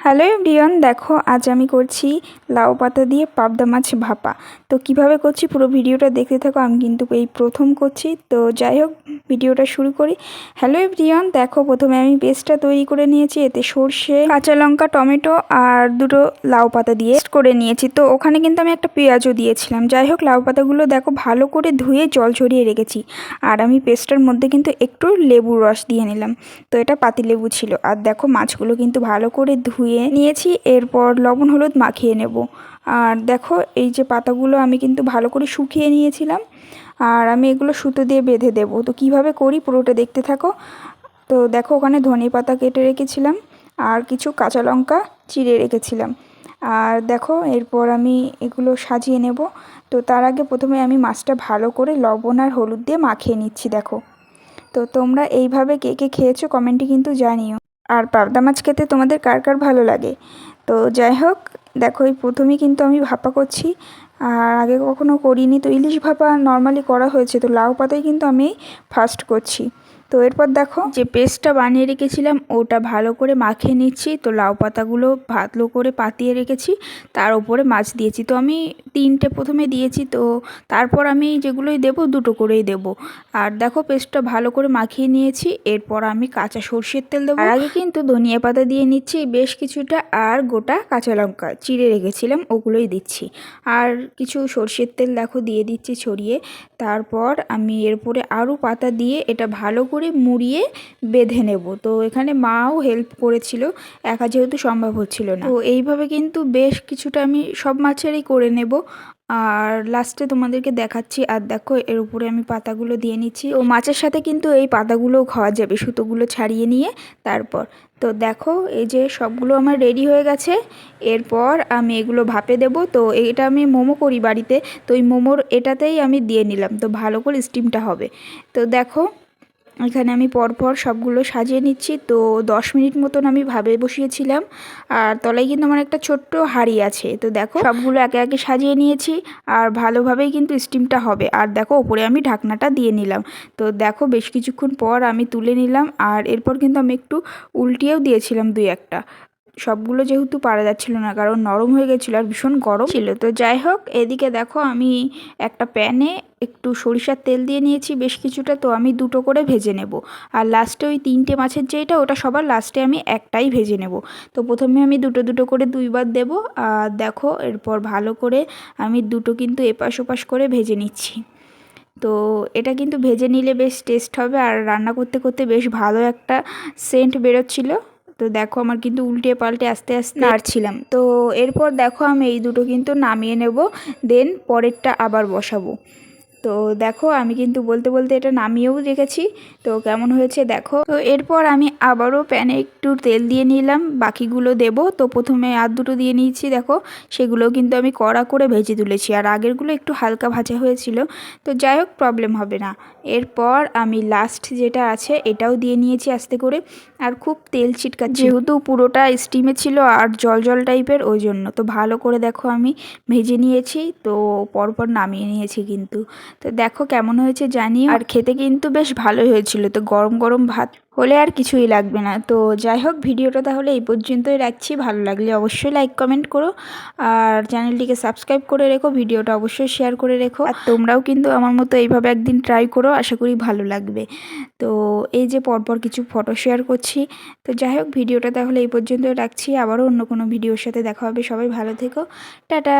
Hello everyone, দেখো আজ আমি করছি লাউ পাতা দিয়ে পাবদা মাছ ভাপা। তো কিভাবে করছি পুরো ভিডিওটা দেখতে থাকো। আমি কিন্তু এই প্রথম করছি, তো যাই হোক ভিডিওটা শুরু করি। হ্যালো এভরিওয়ান, দেখো প্রথমে আমি পেস্টটা তৈরি করে নিয়েছি। এতে সর্ষে, কাঁচা লঙ্কা, টমেটো আর দুটো লাউ পাতা দিয়ে করে নিয়েছি। তো ওখানে কিন্তু আমি একটা পেঁয়াজও দিয়েছিলাম। যাই হোক লাউ পাতাগুলো দেখো ভালো করে ধুয়ে জল ঝরিয়ে রেখেছি। আর আমি পেস্টটার মধ্যে কিন্তু একটু লেবুর রস দিয়ে নিলাম। তো এটা পাতিলেবু ছিল। আর দেখো মাছগুলো কিন্তু ভালো করে ধুয়ে নিয়েছি। এরপর লবণ হলুদ মাখিয়ে নেব। আর দেখো এই যে পাতাগুলো আমি কিন্তু ভালো করে শুকিয়ে নিয়েছিলাম। আর আমি এগুলো সুতো দিয়ে বেঁধে দেব। তো কিভাবে করি পুরোটা দেখতে থাকো। তো দেখো ওখানে ধনে পাতা কেটে রেখেছিলাম আর কিছু কাঁচা লঙ্কা চিড়ে রেখেছিলাম। আর দেখো এরপর আমি এগুলো সাজিয়ে নেব। তো তার আগে প্রথমে আমি মাছটা ভালো করে লবণ আর হলুদ দিয়ে মাখিয়ে নিচ্ছি। দেখো তো তোমরা এইভাবে কে কে খেয়েছো কমেন্টে কিন্তু জানিও। আর পাবদা মাছ খেতে তোমাদের কার কার ভালো লাগে। তো যাই হোক দেখো এই প্রথমেই কিন্তু আমি ভাপা করছি। আর আগে কখনো করিনি। তো ইলিশ ভাপা নর্মালি করা হয়েছে, তো লাউ পাতাই কিন্তু আমি ফার্স্ট করছি। তো এরপর দেখো যে পেস্টটা বানিয়ে রেখেছিলাম ওটা ভালো করে মাখিয়ে নিচ্ছি। তো লাউ পাতাগুলো ভালো করে পাতিয়ে রেখেছি, তার উপরে মাছ দিয়েছি। তো আমি 3টে প্রথমে দিয়েছি, তো তারপর আমি যেগুলোই দেবো 2টো করেই দেবো। আর দেখো পেস্টটা ভালো করে মাখিয়ে নিয়েছি। এরপর আমি কাঁচা সর্ষের তেল দেবো। আর আগে কিন্তু ধনিয়া পাতা দিয়ে নিচ্ছি বেশ কিছুটা, আর গোটা কাঁচা লঙ্কা চিড়ে রেখেছিলাম ওগুলোই দিচ্ছি। আর কিছু সর্ষের তেল দেখো দিয়ে দিচ্ছি ছড়িয়ে। তারপর আমি এরপরে আরও পাতা দিয়ে এটা ভালো করে মুড়িয়ে বেঁধে নেব। তো এখানে মাও হেল্প করেছিল, একা যেহেতু সম্ভব হচ্ছিল না। তো এইভাবে কিন্তু বেশ কিছুটা আমি সব মাছেরই করে নেব। আর লাস্টে তোমাদেরকে দেখাচ্ছি। আর দেখো এর উপরে আমি পাতাগুলো দিয়ে নিচ্ছি। ও মাছের সাথে কিন্তু এই পাতাগুলোও খাওয়া যাবে, সুতোগুলো ছাড়িয়ে নিয়ে। তারপর তো দেখো এই যে সবগুলো আমার রেডি হয়ে গেছে। এরপর আমি এগুলো ভাপে দেব। তো এটা আমি মোমো করি বাড়িতে, তো এই মোমোর এটাতেই আমি দিয়ে নিলাম। তো ভালো করে স্টিমটা হবে। তো দেখো এখানে আমি পরপর সবগুলো সাজিয়ে নিচ্ছি। তো 10 মিনিট মতন আমি ভাবে বসিয়েছিলাম। আর তলায় কিন্তু আমার একটা ছোট্ট হাঁড়ি আছে। তো দেখো সবগুলো একে একে সাজিয়ে নিয়েছি। আর ভালোভাবেই কিন্তু স্টিমটা হবে। আর দেখো ওপরে আমি ঢাকনাটা দিয়ে নিলাম। তো দেখো বেশ কিছুক্ষণ পর আমি তুলে নিলাম। আর এরপর কিন্তু আমি একটু উল্টিয়েও দিয়েছিলাম 2-1টা। সবগুলো যেহেতু পারা যাচ্ছিল না, কারণ নরম হয়ে গেছিলো আর ভীষণ গরম ছিল। তো যাই হোক এদিকে দেখো আমি একটা প্যানে একটু সরিষার তেল দিয়ে নিয়েছি বেশ কিছুটা। তো আমি 2টো করে ভেজে নেব। আর লাস্টে ওই 3টে মাছের যেটা ওটা সবার লাস্টে আমি একটাই ভেজে নেব। তো প্রথমে আমি 2টো করে 2বার দেবো। আর দেখো এরপর ভালো করে আমি 2টো কিন্তু এপাশ ওপাশ করে ভেজে নিচ্ছি। তো এটা কিন্তু ভেজে নিলে বেশ টেস্ট হবে। আর রান্না করতে করতে বেশ ভালো একটা সেন্ট বেরোচ্ছিলো। তো দেখো আমার কিন্তু উল্টে পাল্টে আস্তে আস্তে নাড়ছিলাম। তো এরপর দেখো আমি এই 2টো কিন্তু নামিয়ে নেব, দেন পরেরটা আবার বসাবো। তো দেখো আমি কিন্তু বলতে বলতে এটা নামিয়েও রেখেছি। তো কেমন হয়েছে দেখো। তো এরপর আমি আবারও প্যানে একটু তেল দিয়ে নিলাম, বাকিগুলো দেব। তো প্রথমে আর 2টো দিয়ে নিয়েছি দেখো, সেগুলো কিন্তু আমি কড়া করে ভেজে তুলেছি। আর আগেরগুলো একটু হালকা ভাজা হয়েছিল। তো যাই হোক প্রবলেম হবে না। এরপর আমি লাস্ট যেটা আছে এটাও দিয়ে নিয়েছি আস্তে করে। আর খুব তেল ছিটকাচ্ছে, যেহেতু পুরোটা স্টিমে ছিল আর জল জল টাইপের, ওই জন্য। তো ভালো করে দেখো আমি ভেজে নিয়েছি। তো পরপর নামিয়ে নিয়েছি কিন্তু। তো দেখো কেমন হয়েছে জানিও। আর খেতে কিন্তু বেশ ভালোই হয়েছিল। তো গরম গরম ভাত হলে আর কিছুই লাগবে না। তো যাই হোক ভিডিওটা তাহলে এই পর্যন্তই রাখছি। ভালো লাগলে অবশ্যই লাইক কমেন্ট করো। আর চ্যানেলটিকে সাবস্ক্রাইব করে রেখো, ভিডিওটা অবশ্যই শেয়ার করে রেখো। আর তোমরাও কিন্তু আমার মতো এইভাবে একদিন ট্রাই করো, আশা করি ভালো লাগবে। তো এই যে পরপর কিছু ফটো শেয়ার করছি। তো যাই হোক ভিডিওটা তাহলে এই পর্যন্তই রাখছি। আবারও অন্য কোনো ভিডিওর সাথে দেখা হবে। সবাই ভালো থেকো, টাটা।